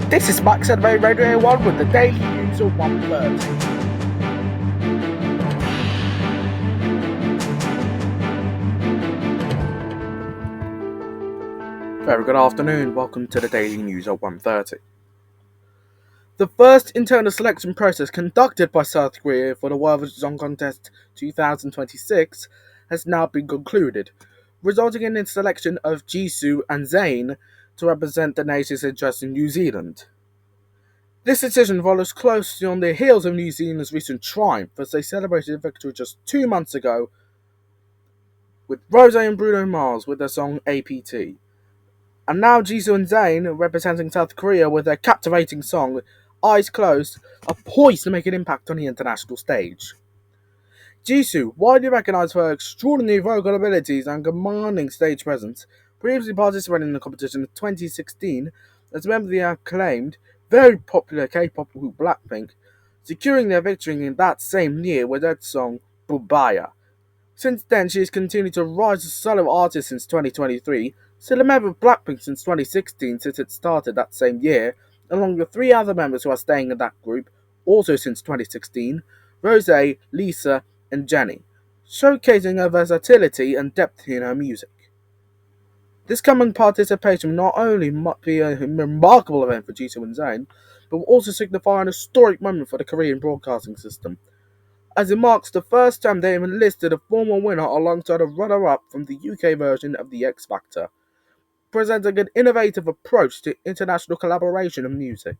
This is MaxAnimate Radio 1 with the daily news of 1:30. Very good afternoon, welcome to the daily news of 1:30. The first internal selection process conducted by South Korea for the World Song Contest 2026 has now been concluded, resulting in the selection of Jisoo and Zayn to represent the nation's interests in New Zealand. This decision follows closely on the heels of New Zealand's recent triumph as they celebrated a victory just 2 months ago with Rose and Bruno Mars with their song APT. And now Jisoo and Zayn, representing South Korea with their captivating song Eyes Closed, are poised to make an impact on the international stage. Jisoo, widely recognized for her extraordinary vocal abilities and commanding stage presence, previously participated in the competition in 2016 as a member of the acclaimed, very popular K-pop group Blackpink, securing their victory in that same year with their song Bubaya. Since then, she has continued to rise as a solo artist since 2023, still a member of Blackpink since 2016 since it started that same year, along with 3 other members who are staying in that group, also since 2016, Rose, Lisa, and Jennie, showcasing her versatility and depth in her music. This coming participation will not only be a remarkable event for Jisoo and Zayn, but will also signify an historic moment for the Korean broadcasting system, as it marks the first time they have enlisted a former winner alongside a runner-up from the UK version of the X Factor, presenting an innovative approach to international collaboration in music.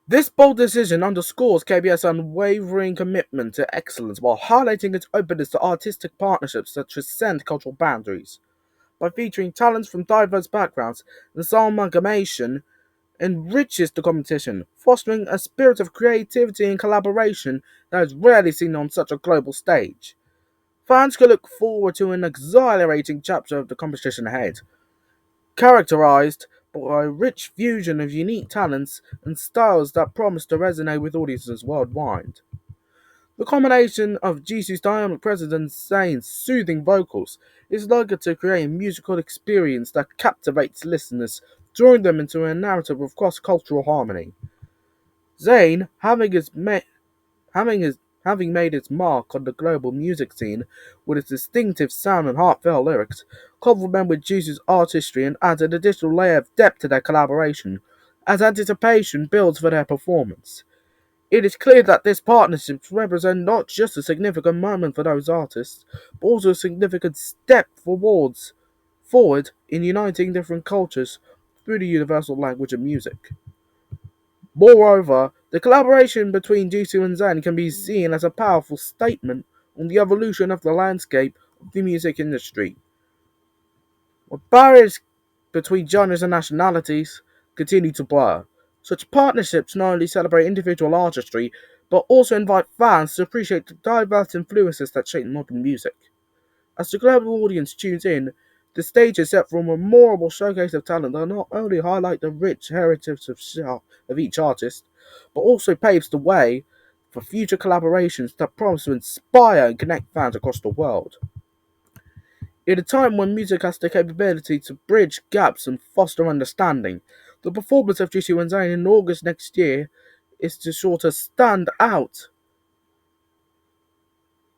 This bold decision underscores KBS's unwavering commitment to excellence while highlighting its openness to artistic partnerships that transcend cultural boundaries. By featuring talents from diverse backgrounds, this amalgamation enriches the competition, fostering a spirit of creativity and collaboration that is rarely seen on such a global stage. Fans can look forward to an exhilarating chapter of the competition ahead, characterized by a rich fusion of unique talents and styles that promise to resonate with audiences worldwide. The combination of Jisoo's dynamic presence and Zayn's soothing vocals is likely to create a musical experience that captivates listeners, drawing them into a narrative of cross-cultural harmony. Zayn, having made its mark on the global music scene with its distinctive sound and heartfelt lyrics, complement with Jisoo's artistry and adds an additional layer of depth to their collaboration, as anticipation builds for their performance. It is clear that this partnership represents not just a significant moment for those artists, but also a significant step forward in uniting different cultures through the universal language of music. Moreover, the collaboration between Jisoo and Zayn can be seen as a powerful statement on the evolution of the landscape of the music industry. Where barriers between genres and nationalities continue to blur, such partnerships not only celebrate individual artistry, but also invite fans to appreciate the diverse influences that shape modern music. As the global audience tunes in, the stage is set for a memorable showcase of talent that not only highlight the rich heritage of each artist, but also paves the way for future collaborations that promise to inspire and connect fans across the world. In a time when music has the capability to bridge gaps and foster understanding, the performance of Jisoo and Zayn in August next year is to sort of stand out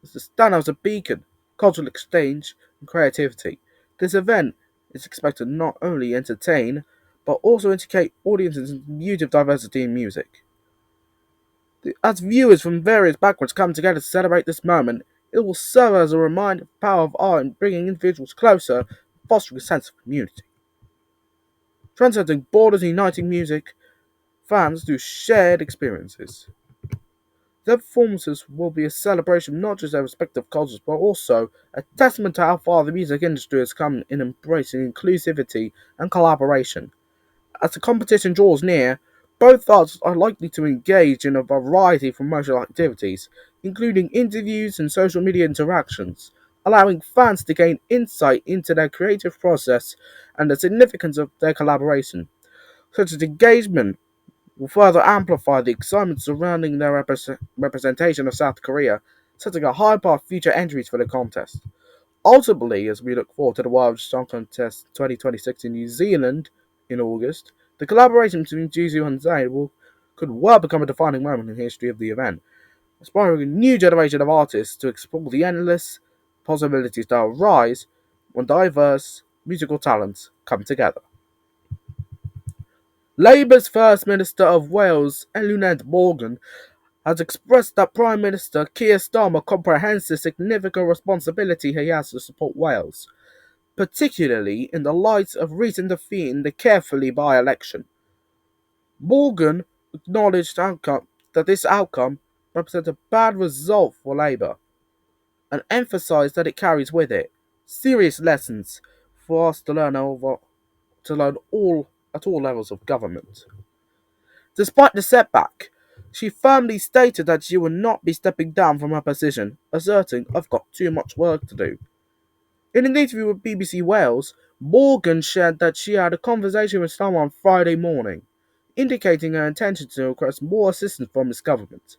as a beacon, cultural exchange, and creativity. This event is expected to not only entertain, but also educate audiences in the beauty of diversity in music. As viewers from various backgrounds come together to celebrate this moment, it will serve as a reminder of the power of art in bringing individuals closer and fostering a sense of community. Transcending borders and uniting music fans through shared experiences. Their performances will be a celebration of not just their respective cultures, but also a testament to how far the music industry has come in embracing inclusivity and collaboration. As the competition draws near, both artists are likely to engage in a variety of promotional activities, including interviews and social media interactions, allowing fans to gain insight into their creative process and the significance of their collaboration. Such as engagement will further amplify the excitement surrounding their representation of South Korea, setting a high bar for future entries for the contest. Ultimately, as we look forward to the World Song Contest 2026 in New Zealand in August, The collaboration between Jisoo and Zayn could well become a defining moment in the history of the event, inspiring a new generation of artists to explore the endless possibilities that arise when diverse musical talents come together. Labour's First Minister of Wales, Eluned Morgan, has expressed that Prime Minister Keir Starmer comprehends the significant responsibility he has to support Wales, particularly in the light of recent defeat in the Carefully by-election. Morgan acknowledged that this outcome represents a bad result for Labour and emphasised that it carries with it serious lessons for us to learn all at all levels of government. Despite the setback, she firmly stated that she would not be stepping down from her position, asserting, "I've got too much work to do." In an interview with BBC Wales, Morgan shared that she had a conversation with someone on Friday morning, indicating her intention to request more assistance from his government.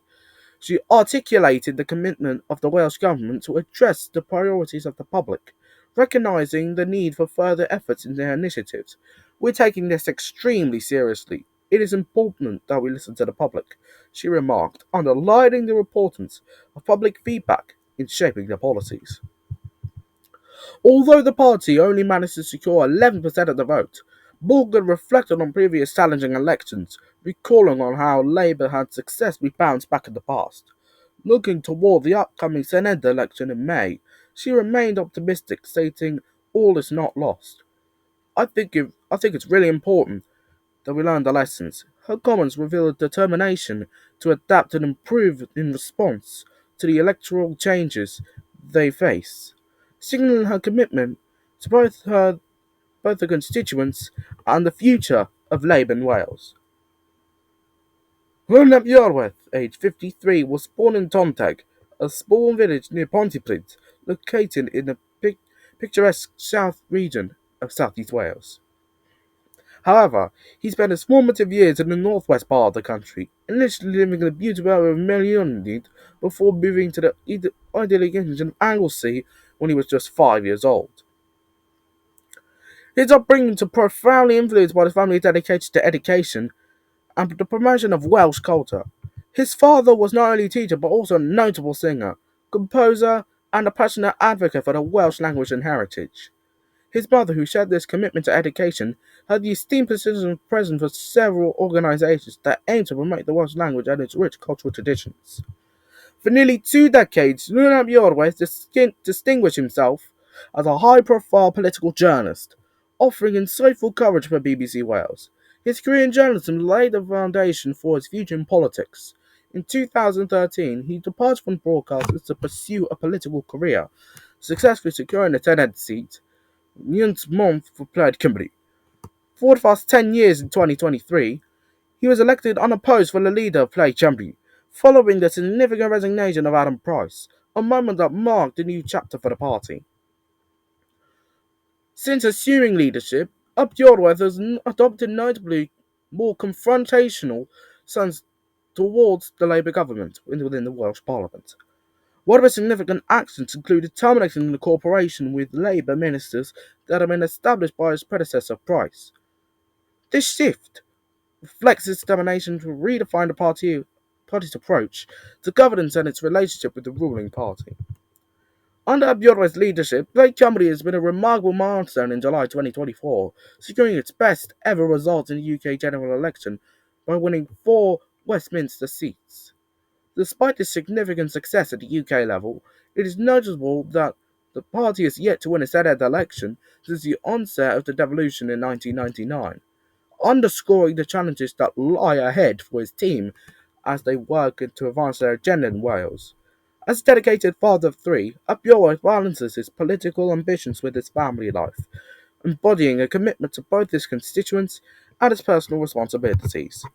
She articulated the commitment of the Welsh Government to address the priorities of the public, recognising the need for further efforts in their initiatives. "We're taking this extremely seriously. It is important that we listen to the public," she remarked, underlining the importance of public feedback in shaping their policies. Although the party only managed to secure 11% of the vote, Morgan reflected on previous challenging elections, recalling on how Labour had successfully bounced back in the past. Looking toward the upcoming Senedd election in May, she remained optimistic, stating, "All is not lost. I think it's really important that we learn the lessons." Her comments reveal a determination to adapt and improve in response to the electoral changes they face, signaling her commitment to both the constituents and the future of Labour in Wales. Rhonab Iorwerth, aged 53, was born in Tonteg, a small village near Pontypridd, located in the picturesque south region of southeast Wales. However, he spent his formative years in the northwest part of the country, initially living in the beautiful area of Meirionydd before moving to the idyllic region of Anglesey when he was just 5 years old. His upbringing was profoundly influenced by his family's dedication to education and the promotion of Welsh culture. His father was not only a teacher but also a notable singer, composer, and a passionate advocate for the Welsh language and heritage. His mother, who shared this commitment to education, had the esteemed position of president for several organisations that aim to promote the Welsh language and its rich cultural traditions. For nearly 2 decades, Rhonab Iorwerth distinguished himself as a high-profile political journalist, offering insightful coverage for BBC Wales. His career in journalism laid the foundation for his future in politics. In 2013, he departed from broadcasters to pursue a political career, successfully securing a Senedd seat Newt month for Plaid Cymru. For the past 10 years in 2023, he was elected unopposed for the leader of Plaid Cymru, following the significant resignation of Adam Price, a moment that marked a new chapter for the party. Since assuming leadership, Upyorworth has adopted notably more confrontational stance towards the Labour government within the Welsh Parliament. One of his significant actions included terminating the cooperation with Labour ministers that had been established by his predecessor Price. This shift reflects his determination to redefine the party's approach to governance and its relationship with the ruling party. Under Abiodun's leadership, Plaid Cymru has been a remarkable milestone in July 2024, securing its best ever result in the UK general election by winning 4 Westminster seats. Despite this significant success at the UK level, it is noticeable that the party has yet to win a Senedd election since the onset of the devolution in 1999, underscoring the challenges that lie ahead for his team as they work to advance their agenda in Wales. As a dedicated father of 3, Abiodun balances his political ambitions with his family life, embodying a commitment to both his constituents and his personal responsibilities.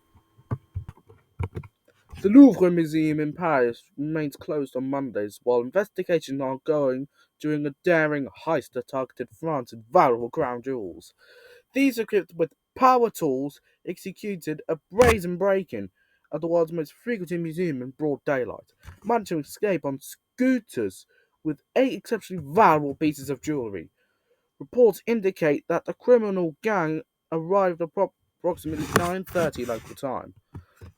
The Louvre Museum in Paris remains closed on Mondays while investigations are ongoing during a daring heist that targeted France's valuable crown jewels. These, equipped with power tools, executed a brazen break-in at the world's most frequented museum in broad daylight, managing to escape on scooters with 8 exceptionally valuable pieces of jewellery. Reports indicate that the criminal gang arrived approximately 9:30 local time,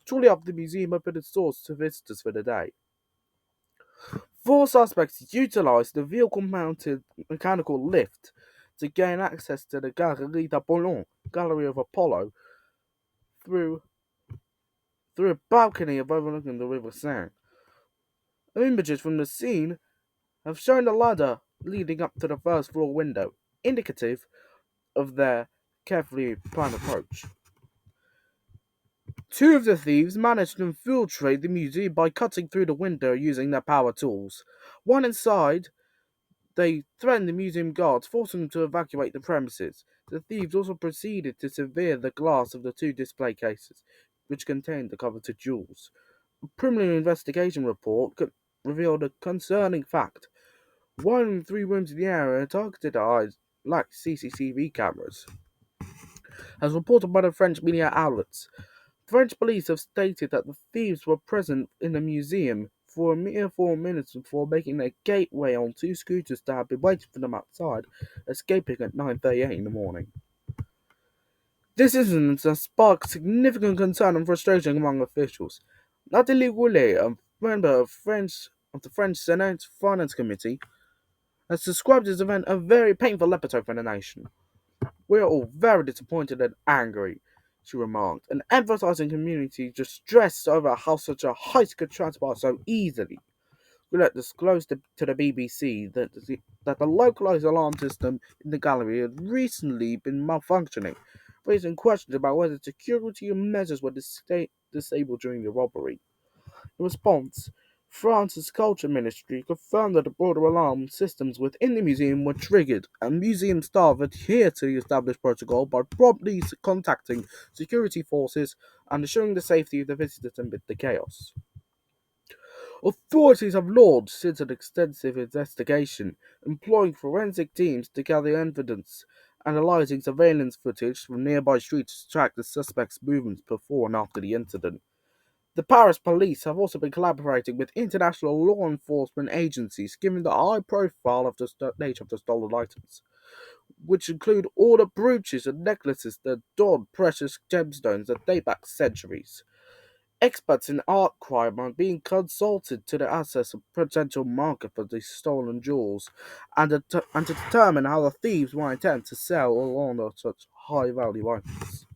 shortly after the museum opened its doors to visitors for the day. Four suspects utilized the vehicle-mounted mechanical lift to gain access to the Galerie d'Apollon, Gallery of Apollo, through a balcony overlooking the River Seine. Images from the scene have shown a ladder leading up to the first floor window, indicative of their carefully planned approach. Two of the thieves managed to infiltrate the museum by cutting through the window using their power tools. One inside, they threatened the museum guards, forcing them to evacuate the premises. The thieves also proceeded to sever the glass of the two display cases, which contained the coveted jewels. A preliminary investigation report revealed a concerning fact. One in three rooms in the area targeted eyes lacked CCTV cameras, as reported by the French media outlets. French police have stated that the thieves were present in the museum for a mere 4 minutes before making their gateway on two scooters that had been waiting for them outside, escaping at 9:38 in the morning. This incident has sparked significant concern and frustration among officials. Nathalie Roulet, a member of the French Senate Finance Committee, has described this event a very painful episode for the nation. "We are all very disappointed and angry," she remarked, "and emphasizing community distress over how such a heist could transpire so easily." Gillette disclosed to the BBC that the localized alarm system in the gallery had recently been malfunctioning, raising questions about whether security measures were disabled during the robbery. In response, France's Culture Ministry confirmed that the broader alarm systems within the museum were triggered, and museum staff adhered to the established protocol by promptly contacting security forces and ensuring the safety of the visitors amid the chaos. Authorities have launched since an extensive investigation, employing forensic teams to gather evidence, analyzing surveillance footage from nearby streets to track the suspects' movements before and after the incident. The Paris police have also been collaborating with international law enforcement agencies, given the high profile of the nature of the stolen items, which include all the brooches and necklaces that adorn precious gemstones that date back centuries. Experts in art crime are being consulted to assess a potential market for these stolen jewels and to determine how the thieves might intend to sell or launder such high value items.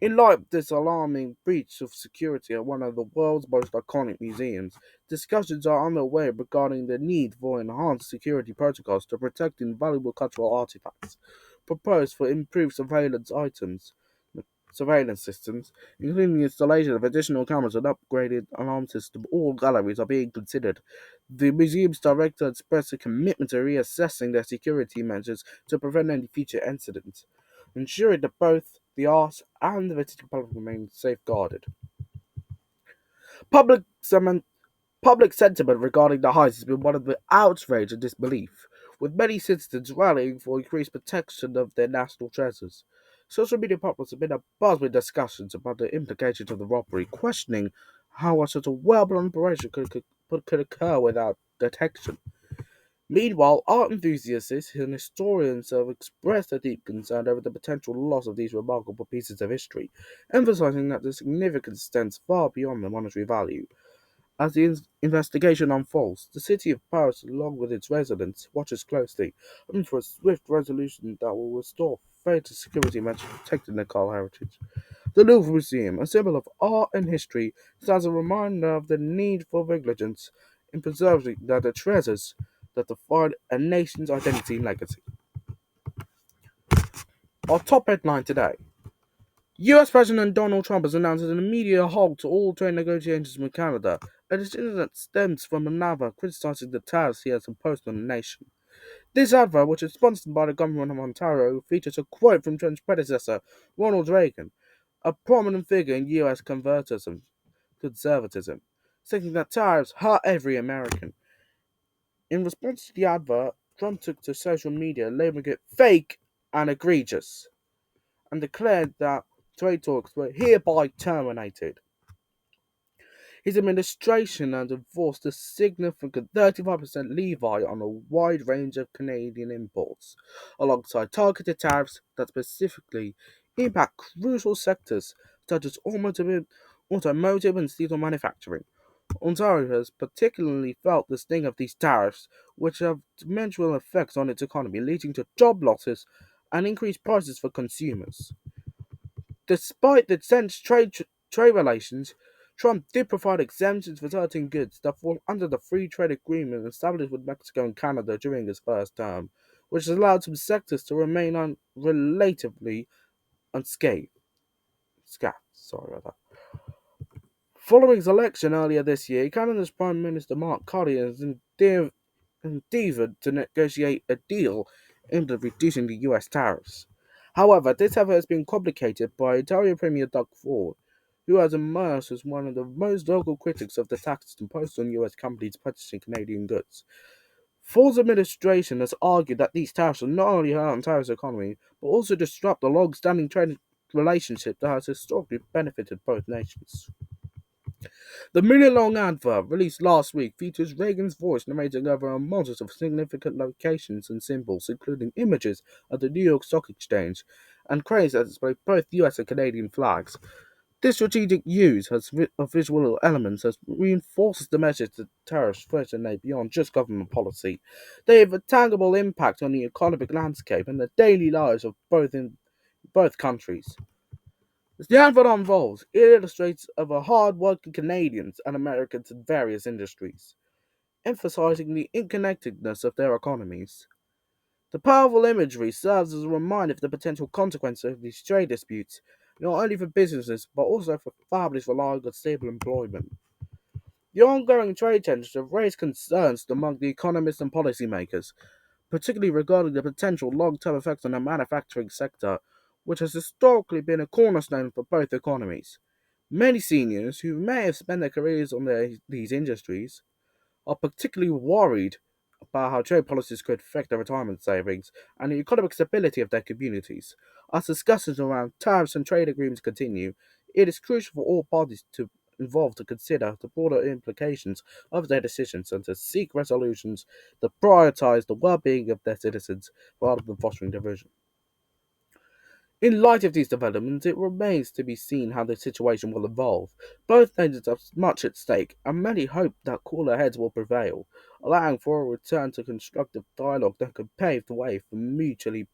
In light of this alarming breach of security at one of the world's most iconic museums, discussions are underway regarding the need for enhanced security protocols to protect invaluable cultural artifacts, proposed for improved surveillance systems, including the installation of additional cameras and upgraded alarm system. All galleries are being considered. The museum's director expressed a commitment to reassessing their security measures to prevent any future incidents, ensuring that both the art and the visiting public remain safeguarded. Public, sentiment, Public sentiment regarding the heist has been one of the outrage and disbelief, with many citizens rallying for increased protection of their national treasures. Social media platforms have been abuzz with discussions about the implications of the robbery, questioning how such a well-planned operation could occur without detection. Meanwhile, art enthusiasts and historians have expressed a deep concern over the potential loss of these remarkable pieces of history, emphasizing that the significance extends far beyond their monetary value. As the investigation unfolds, the city of Paris, along with its residents, watches closely, hoping for a swift resolution that will restore faith to security measures protecting their cultural heritage. The Louvre Museum, a symbol of art and history, stands a reminder of the need for vigilance in preserving the treasures that define a nation's identity and legacy. Our top headline today: US President Donald Trump has announced an immediate halt to all trade negotiations with Canada, a decision that stems from another criticizing the tariffs he has imposed on the nation. This advert, which is sponsored by the government of Ontario, features a quote from Trump's predecessor, Ronald Reagan, a prominent figure in US conservatism, stating that tariffs hurt every American. In response to the advert, Trump took to social media, labeling it fake and egregious, and declared that trade talks were hereby terminated. His administration has enforced a significant 35% levy on a wide range of Canadian imports, alongside targeted tariffs that specifically impact crucial sectors such as automotive and steel manufacturing. Ontario has particularly felt the sting of these tariffs, which have detrimental effects on its economy, leading to job losses and increased prices for consumers. Despite the tense trade relations, Trump did provide exemptions for certain goods that fall under the free trade agreement established with Mexico and Canada during his first term, which has allowed some sectors to remain relatively unscathed. Sorry about that. Following his election earlier this year, Canada's Prime Minister Mark Carney has endeavoured to negotiate a deal aimed at reducing the US tariffs. However, this effort has been complicated by Ontario Premier Doug Ford, who has emerged as one of the most vocal critics of the taxes imposed on US companies purchasing Canadian goods. Ford's administration has argued that these tariffs will not only hurt Ontario's economy, but also disrupt the long-standing trade relationship that has historically benefited both nations. The minute-long advert released last week features Reagan's voice narrating over a multitude of significant locations and symbols, including images of the New York Stock Exchange and cranes that display both US and Canadian flags. This strategic use of visual elements has reinforces the message that tariffs threaten beyond just government policy. They have a tangible impact on the economic landscape and the daily lives of both countries. As the advert unfolds, it illustrates of a hard-working Canadians and Americans in various industries, emphasizing the interconnectedness of their economies. The powerful imagery serves as a reminder of the potential consequences of these trade disputes, not only for businesses but also for families relying on stable employment. The ongoing trade tensions have raised concerns among the economists and policymakers, particularly regarding the potential long-term effects on the manufacturing sector, which has historically been a cornerstone for both economies. Many seniors who may have spent their careers on these industries are particularly worried about how trade policies could affect their retirement savings and the economic stability of their communities. As discussions around tariffs and trade agreements continue, it is crucial for all parties involved to consider the broader implications of their decisions and to seek resolutions that prioritize the well-being of their citizens rather than fostering division. In light of these developments, it remains to be seen how the situation will evolve. Both nations have much at stake, and many hope that cooler heads will prevail, allowing for a return to constructive dialogue that could pave the way for mutually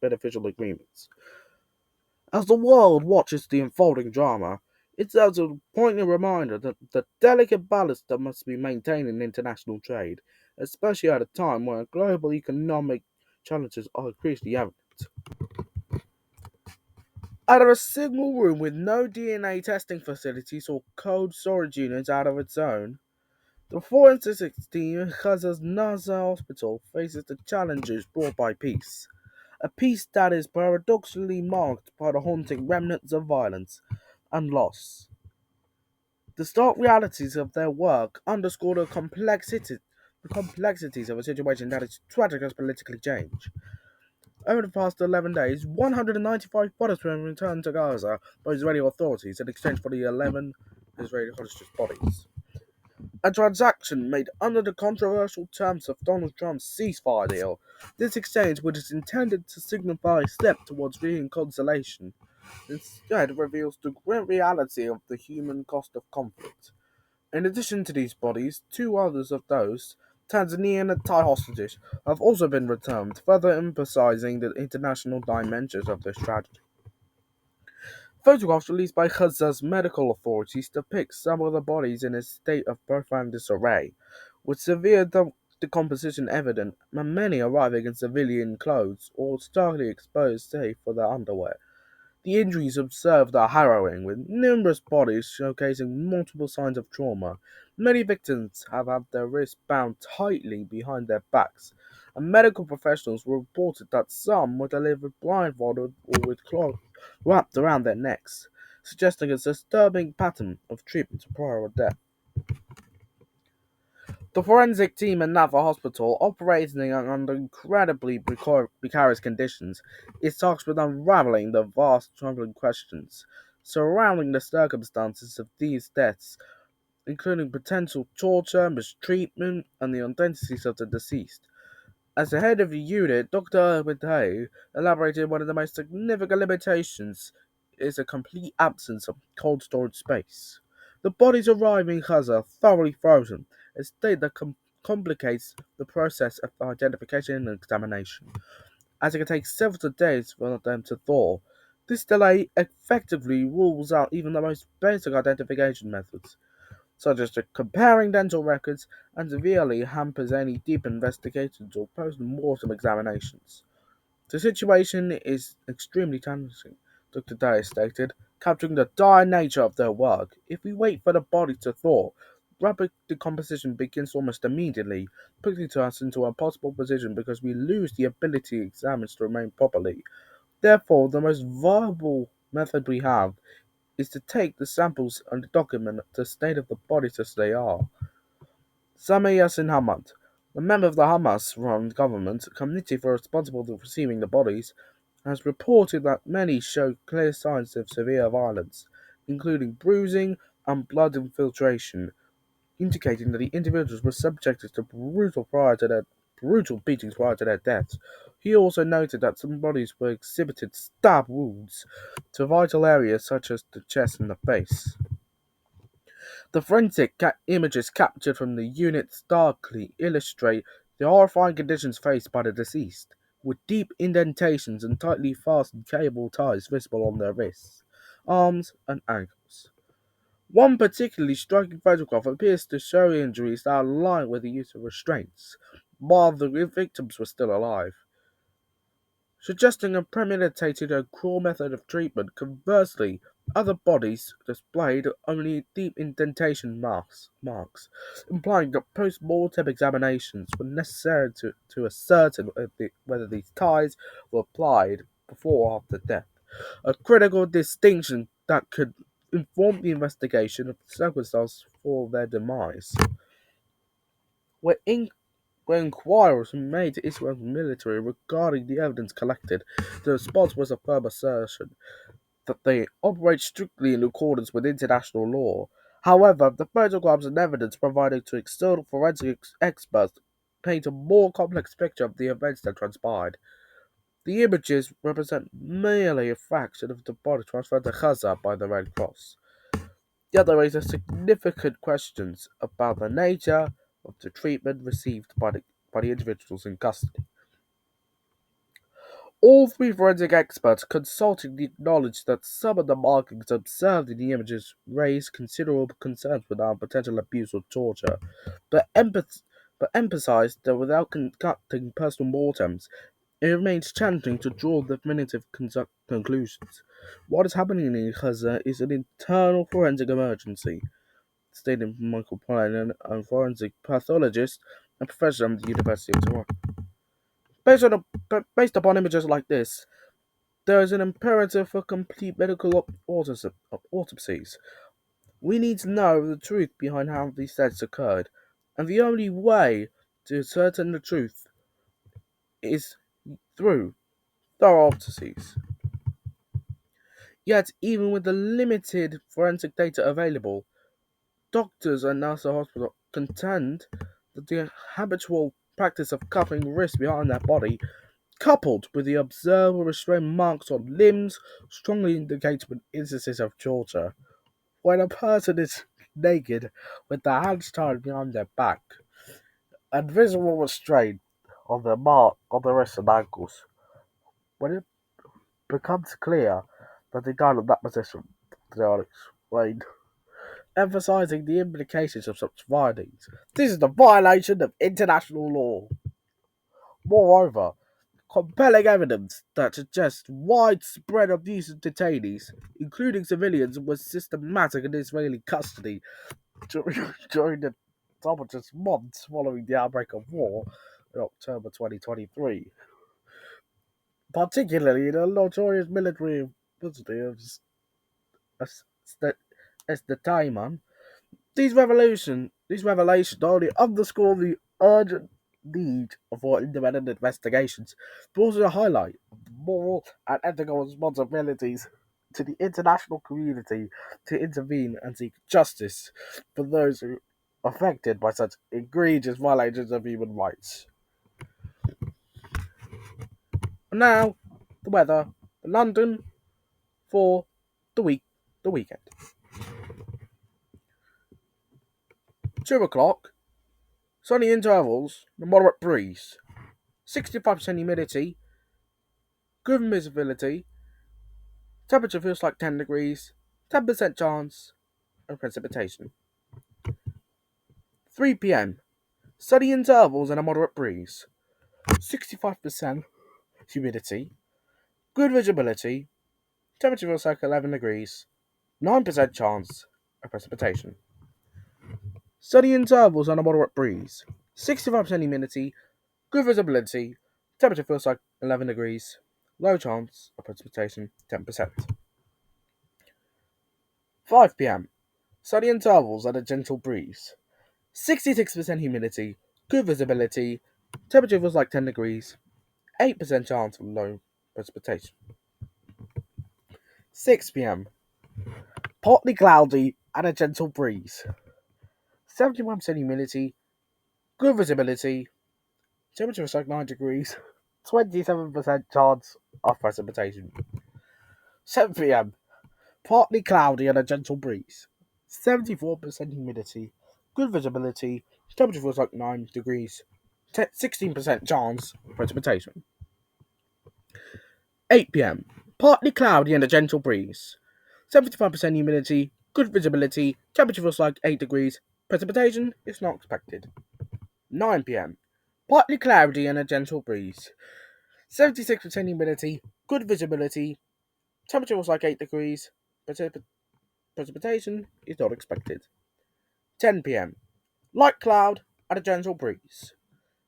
beneficial agreements. As the world watches the unfolding drama, it serves as a poignant reminder that the delicate balance that must be maintained in international trade, especially at a time when global economic challenges are increasingly evident. Out of a single room with no DNA testing facilities or cold storage units out of its own, the forensics team at Gaza's Nasser hospital faces the challenges brought by peace. A peace that is paradoxically marked by the haunting remnants of violence and loss. The stark realities of their work underscore the complexities of a situation that is tragic as politically changed. Over the past 11 days, 195 bodies have been returned to Gaza by Israeli authorities in exchange for the 11 Israeli hostage bodies. A transaction made under the controversial terms of Donald Trump's ceasefire deal. This exchange, which is intended to signify a step towards reconciliation, instead reveals the grim reality of the human cost of conflict. In addition to these bodies, two others of those Tanzanian and Thai hostages have also been returned, further emphasizing the international dimensions of this tragedy. Photographs released by Gaza's medical authorities depict some of the bodies in a state of profound disarray, with severe decomposition evident, and many arriving in civilian clothes or starkly exposed save for their underwear. The injuries observed are harrowing, with numerous bodies showcasing multiple signs of trauma. Many victims have had their wrists bound tightly behind their backs, and medical professionals reported that some were delivered blindfolded or with cloth wrapped around their necks, suggesting a disturbing pattern of treatment prior to death. The forensic team at Naval Hospital, operating under incredibly precarious conditions, is tasked with unraveling the vast troubling questions surrounding the circumstances of these deaths, including potential torture, mistreatment, and the identities of the deceased. As the head of the unit, Dr. Midday elaborated one of the most significant limitations is a complete absence of cold storage space. The bodies arriving in Gaza are thoroughly frozen, a state that complicates the process of identification and examination, as it can take several days for them to thaw. This delay effectively rules out even the most basic identification methods, such as comparing dental records, and severely hampers any deep investigations or post-mortem examinations. The situation is extremely challenging, Dr. Dyer stated, capturing the dire nature of their work. If we wait for the body to thaw, rapid decomposition begins almost immediately, putting us into a possible position because we lose the ability of examiners to remain properly. Therefore, the most viable method we have is to take the samples and document the state of the bodies as they are. Sami Yassin Hamad, a member of the Hamas-run government committee responsible for receiving the bodies, has reported that many show clear signs of severe violence, including bruising and blood infiltration, indicating that the individuals were subjected to brutal beatings prior to their deaths. He also noted that some bodies were exhibited stab wounds to vital areas such as the chest and the face. The forensic images captured from the unit starkly illustrate the horrifying conditions faced by the deceased, with deep indentations and tightly fastened cable ties visible on their wrists, arms, and ankles. One particularly striking photograph appears to show injuries that are aligned with the use of restraints, while the victims were still alive, suggesting a premeditated and cruel method of treatment. Conversely, other bodies displayed only deep indentation marks, implying that post-mortem examinations were necessary to ascertain whether these ties were applied before or after death, a critical distinction that could inform the investigation of the circumstances for their demise. Where inquiries were made to Israel's military regarding the evidence collected, the response was a firm assertion that they operate strictly in accordance with international law. However, the photographs and evidence provided to external forensic experts paint a more complex picture of the events that transpired. The images represent merely a fraction of the body transferred to Gaza by the Red Cross. Yet there raises significant questions about the nature of the treatment received by the individuals in custody. All three forensic experts consulted acknowledged that some of the markings observed in the images raise considerable concerns about potential abuse or torture, but, emphasized that without conducting personal mortems, it remains challenging to draw definitive conclusions. What is happening in Gaza is an internal forensic emergency, stated Michael Pine, a forensic pathologist and professor at the University of Toronto. Based upon images like this, there is an imperative for complete medical autopsies. We need to know the truth behind how these deaths occurred, and the only way to ascertain the truth is through thorough autopsies. Yet, even with the limited forensic data available, doctors and nurses at hospital contend that the habitual practice of cuffing wrists behind their body, coupled with the observable restraint marks on limbs, strongly indicates instances of torture. When a person is naked with their hands tied behind their back and visible restraint on their wrists and ankles, when it becomes clear that they died in that position, they are explained, emphasizing the implications of such findings. This is a violation of international law. Moreover, compelling evidence that suggests widespread abuse of detainees, including civilians, was systematic in Israeli custody during the tumultuous months following the outbreak of war in October 2023, particularly in the notorious military university of Esteban. These revelations not only underscore the urgent need for independent investigations, but also highlight the moral and ethical responsibilities to the international community to intervene and seek justice for those who are affected by such egregious violations of human rights. And now, the weather for London for the weekend. 2 o'clock, sunny intervals, a moderate breeze, 65% humidity, good visibility, temperature feels like 10 degrees, 10% chance of precipitation. 3 p.m. Sunny intervals and a moderate breeze. 65% humidity. Good visibility. Temperature feels like 11 degrees. 9% chance of precipitation. Sunny intervals and a moderate breeze. 65% humidity. Good visibility. Temperature feels like 11 degrees. Low chance of precipitation 10%. 5 p.m. Sunny intervals and a gentle breeze. 66% humidity. Good visibility. Temperature feels like 10 degrees. 8% chance of low precipitation. 6 p.m. Partly cloudy and a gentle breeze. 71% humidity. Good visibility. Temperature is like 9 degrees. 27% chance of precipitation. 7 p.m. Partly cloudy and a gentle breeze. 74% humidity. Good visibility. Temperature feels like 9 degrees. 16% chance of precipitation. 8 p.m. Partly cloudy and a gentle breeze. 75% humidity. Good visibility. Temperature feels like 8 degrees. Precipitation is not expected. 9 p.m. Partly cloudy and a gentle breeze. 76% humidity. Good visibility. Temperature was like 8 degrees. Precipitation is not expected. 10 p.m. Light cloud and a gentle breeze.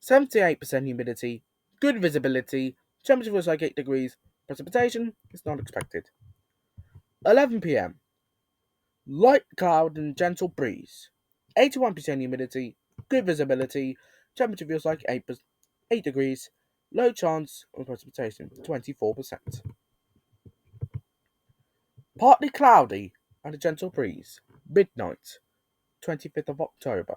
78% humidity. Good visibility. Temperature was like 8 degrees. Precipitation is not expected. 11 p.m. Light cloud and gentle breeze. 81% humidity. Good visibility. Temperature feels like 8 degrees. Low chance of precipitation 24%. Partly cloudy and a gentle breeze. Midnight, 25th of October.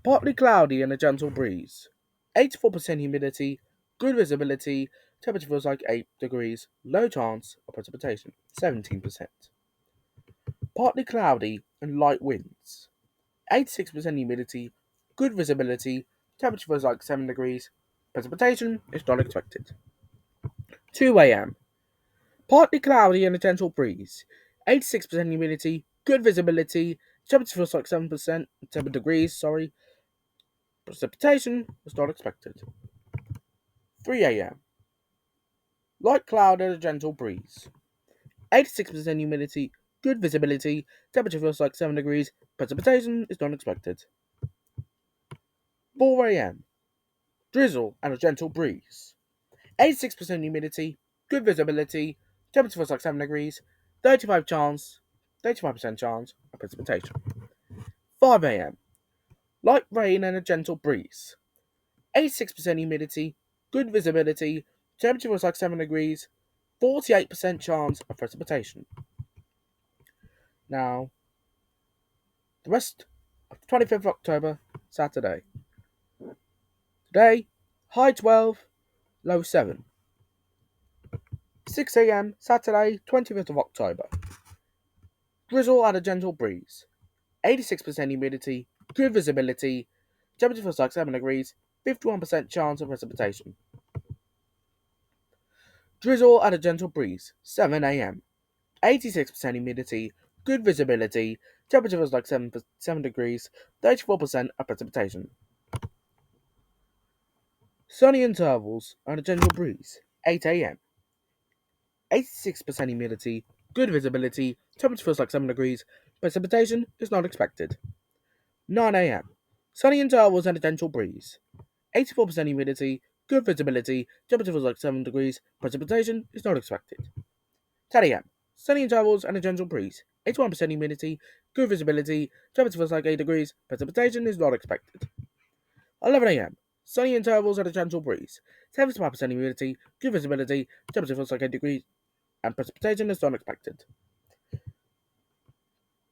Partly cloudy and a gentle breeze. 84% humidity. Good visibility. Temperature feels like 8 degrees. Low chance of precipitation 17%. Partly cloudy and light winds. 86% humidity. Good visibility. Temperature feels like 7 degrees. Precipitation is not expected. 2 a.m. Partly cloudy and a gentle breeze. 86% humidity. Good visibility. Temperature feels like 7 degrees. Precipitation is not expected. 3 a.m. Light cloud and a gentle breeze. 86% humidity. Good visibility. Temperature feels like 7 degrees. Precipitation is not expected. 4 a.m. Drizzle and a gentle breeze. 86% humidity, good visibility, temperature feels like 7 degrees, 35% chance of precipitation. 5 a.m. Light rain and a gentle breeze. 86% humidity, good visibility, temperature feels like 7 degrees, 48% chance of precipitation. Now, the rest of the 25th of October, Saturday. Today, high 12, low 7. 6 a.m. Saturday, 25th of October. Drizzle and a gentle breeze. 86% humidity, good visibility, temperature feels like 7 degrees, 51% chance of precipitation. Drizzle and a gentle breeze, 7 a.m. 86% humidity, good visibility, temperature feels like 7 degrees, 34% of precipitation. Sunny intervals and a gentle breeze, 8 a.m. 86% humidity, good visibility, temperature feels like 7 degrees, precipitation is not expected. 9 a.m. Sunny intervals and a gentle breeze. 84% humidity, good visibility, temperature feels like 7 degrees, precipitation is not expected. 10 a.m. Sunny intervals and a gentle breeze. 81% humidity, good visibility, temperature feels like 8 degrees, precipitation is not expected. 11 a.m. Sunny intervals and a gentle breeze. 75% humidity, good visibility, temperature feels like 8 degrees, and precipitation is not expected.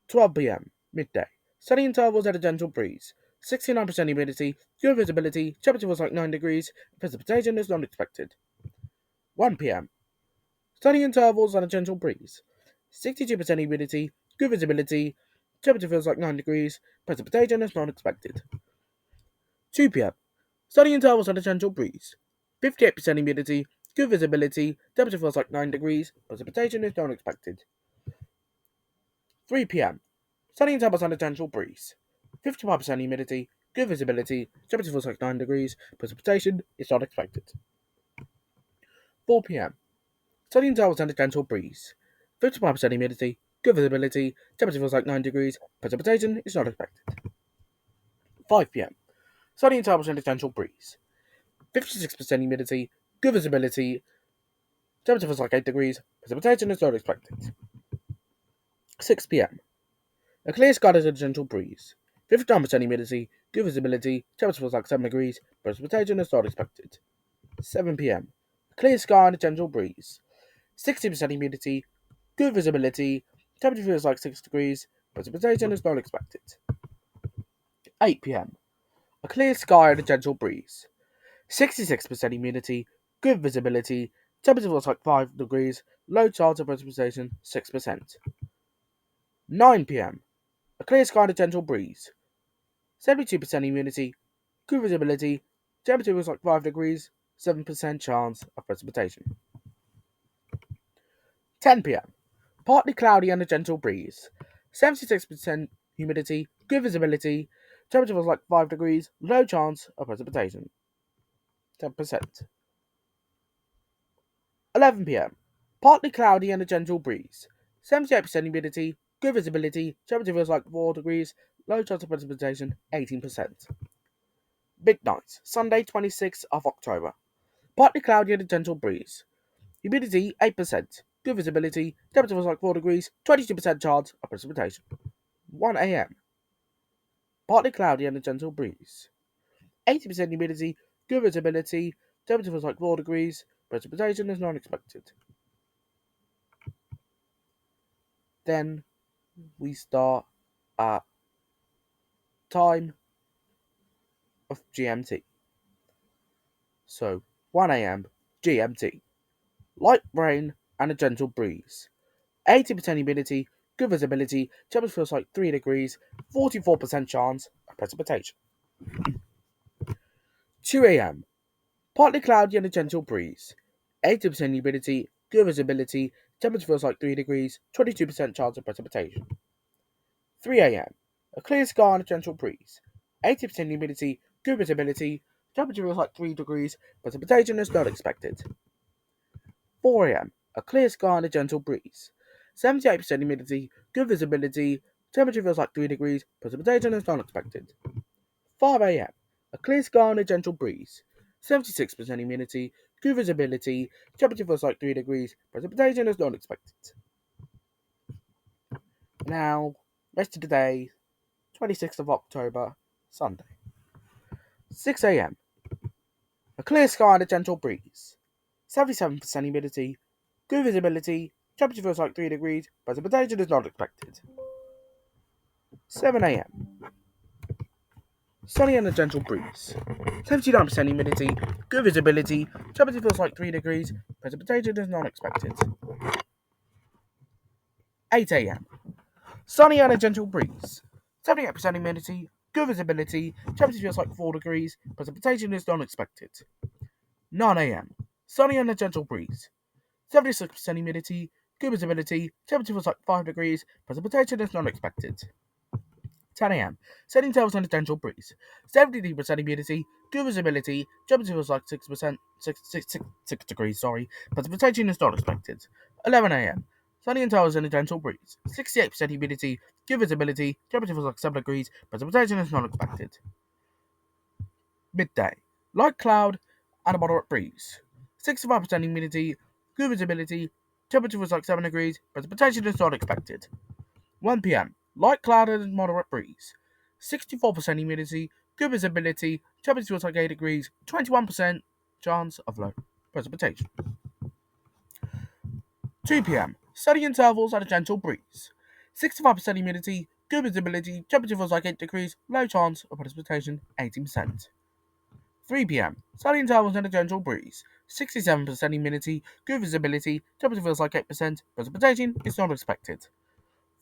12 p.m. Midday. Sunny intervals and a gentle breeze. 69% humidity, good visibility, temperature was like 9 degrees, precipitation is not expected. 1 p.m. Sunny intervals and a gentle breeze. 62% humidity, good visibility, temperature feels like 9 degrees, precipitation is not expected. 2 p.m. Sunny intervals and a gentle breeze. 58% humidity, good visibility, temperature feels like 9 degrees, precipitation is not expected. 3 p.m. Sunny intervals and a gentle breeze. 55% humidity, good visibility, temperature feels like 9 degrees, precipitation is not expected. 4 p.m. Sunny intervals and a gentle breeze. 55% humidity, good visibility, temperature feels like 9 degrees, precipitation is not expected. 5 p.m. Sunny intervals and a gentle breeze. 56% humidity, good visibility, temperature feels like 8 degrees, precipitation is not expected. 6 p.m. A clear sky and a gentle breeze. 59% humidity, good visibility, temperature feels like 7 degrees, precipitation is not expected. 7 p.m. A clear sky and a gentle breeze. 60% humidity, good visibility, temperature feels like 6 degrees, precipitation is not expected. 8 p.m. A clear sky and a gentle breeze. 66% humidity, good visibility, temperature feels like 5 degrees, low chance of precipitation 6%. 9 p.m. A clear sky and a gentle breeze. 72% humidity, good visibility, temperature feels like 5 degrees, 7% chance of precipitation. 10 p.m. Partly cloudy and a gentle breeze. 76% humidity, good visibility, temperature feels like 5 degrees, low chance of precipitation 10%. 11 p.m. Partly cloudy and a gentle breeze. 78% humidity, good visibility, temperature feels like 4 degrees, low chance of precipitation 18%. Midnight, Sunday 26th of October. Partly cloudy and a gentle breeze. Humidity 8%, good visibility, temperature feels like 4 degrees, 22% chance of precipitation. 1 a.m. Partly cloudy and a gentle breeze. 80% humidity, good visibility, temperature feels like 4 degrees, precipitation is not expected. Then we start at time of GMT. So 1 a.m. GMT. Light rain and a gentle breeze. 80% humidity, good visibility, temperature feels like 3 degrees, 44% chance of precipitation. 2 a.m. Partly cloudy and a gentle breeze. 80% humidity, good visibility, temperature feels like 3 degrees, 22% chance of precipitation. 3 a.m. A clear sky and a gentle breeze. 80% humidity, good visibility, temperature feels like 3 degrees, precipitation is not expected. 4 a.m. A clear sky and a gentle breeze. 78% humidity, good visibility, temperature feels like 3 degrees, precipitation is not expected. 5 a.m. A clear sky and a gentle breeze. 76% humidity, good visibility, temperature feels like 3 degrees, precipitation is not expected. Now, rest of the day, 26th of October, Sunday. 6 a.m. A clear sky and a gentle breeze. 77% humidity, good visibility, temperature feels like 3 degrees, precipitation is not expected. 7 a.m. Sunny and a gentle breeze. 79% humidity, good visibility, temperature feels like 3 degrees, precipitation is not expected. 8 a.m. Sunny and a gentle breeze. 78% humidity, good visibility, temperature feels like 4 degrees, precipitation is not expected. 9 a.m. Sunny and a gentle breeze. 76% humidity, good visibility, temperature feels like 5 degrees, precipitation is not expected. 10 a.m. Setting tails on a gentle breeze. 73% humidity, good visibility, temperature feels like 6 degrees, precipitation is not expected. 11 a.m. Sunny and tails in a gentle breeze. 68% humidity, good visibility, temperature feels like 7 degrees, precipitation is not expected. Midday. Light cloud and a moderate breeze. 65% humidity, good visibility, temperature feels like 7 degrees, precipitation is not expected. 1 p.m. Light cloud and moderate breeze. 64% humidity, good visibility, temperature feels like 8 degrees, 21% chance of low precipitation. 2 p.m. Sunny intervals and a gentle breeze. 65% humidity, good visibility, temperature feels like 8 degrees, low chance of precipitation 18%. 3 p.m. Sunny intervals and a gentle breeze. 67% humidity, good visibility, temperature feels like 8%, precipitation is not expected.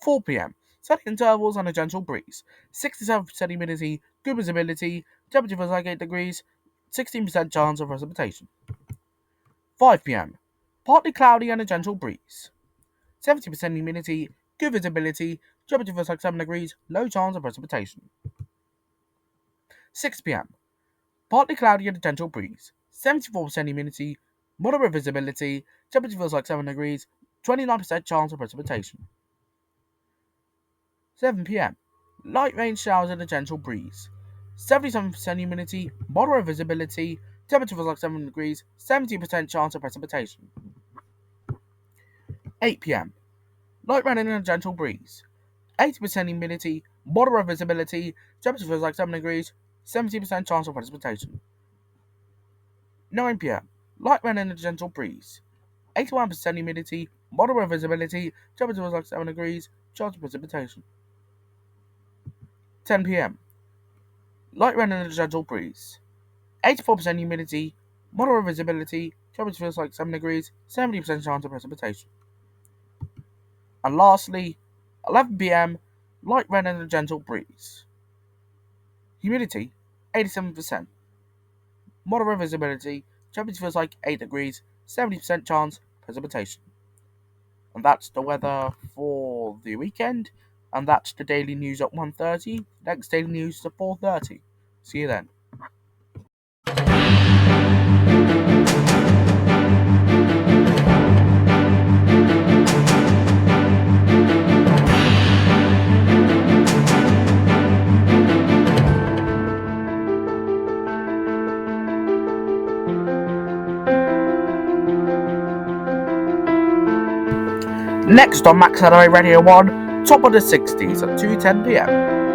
4 p.m. Sunny intervals and a gentle breeze. 67% humidity, good visibility, temperature feels like 8 degrees, 16% chance of precipitation. 5 p.m. Partly cloudy and a gentle breeze. 70% humidity, good visibility, temperature feels like 7 degrees, low chance of precipitation. 6 p.m. Partly cloudy and a gentle breeze. 74% humidity, moderate visibility, temperature feels like 7 degrees, 29% chance of precipitation. 7 p.m. Light rain showers and a gentle breeze. 77% humidity, moderate visibility, temperature feels like 7 degrees, 70% chance of precipitation. 8 p.m. Light rain and a gentle breeze. 80% humidity, moderate visibility, temperature feels like 7 degrees, 70% chance of precipitation. 9 p.m. Light rain and a gentle breeze. 81% humidity, moderate visibility, temperature feels like 7 degrees, chance of precipitation. 10 p.m. Light rain and a gentle breeze. 84% humidity, moderate visibility, temperature feels like 7 degrees, 70% chance of precipitation. And lastly, 11 pm, light rain and a gentle breeze. Humidity, 87%. Moderate visibility, temperature feels like 8 degrees, 70% chance of precipitation. And that's the weather for the weekend, and that's the daily news at 1:30. Next daily news is at 4:30. See you then. Next on MaxAnimate Radio 1, top of the 60s at 2:10 pm.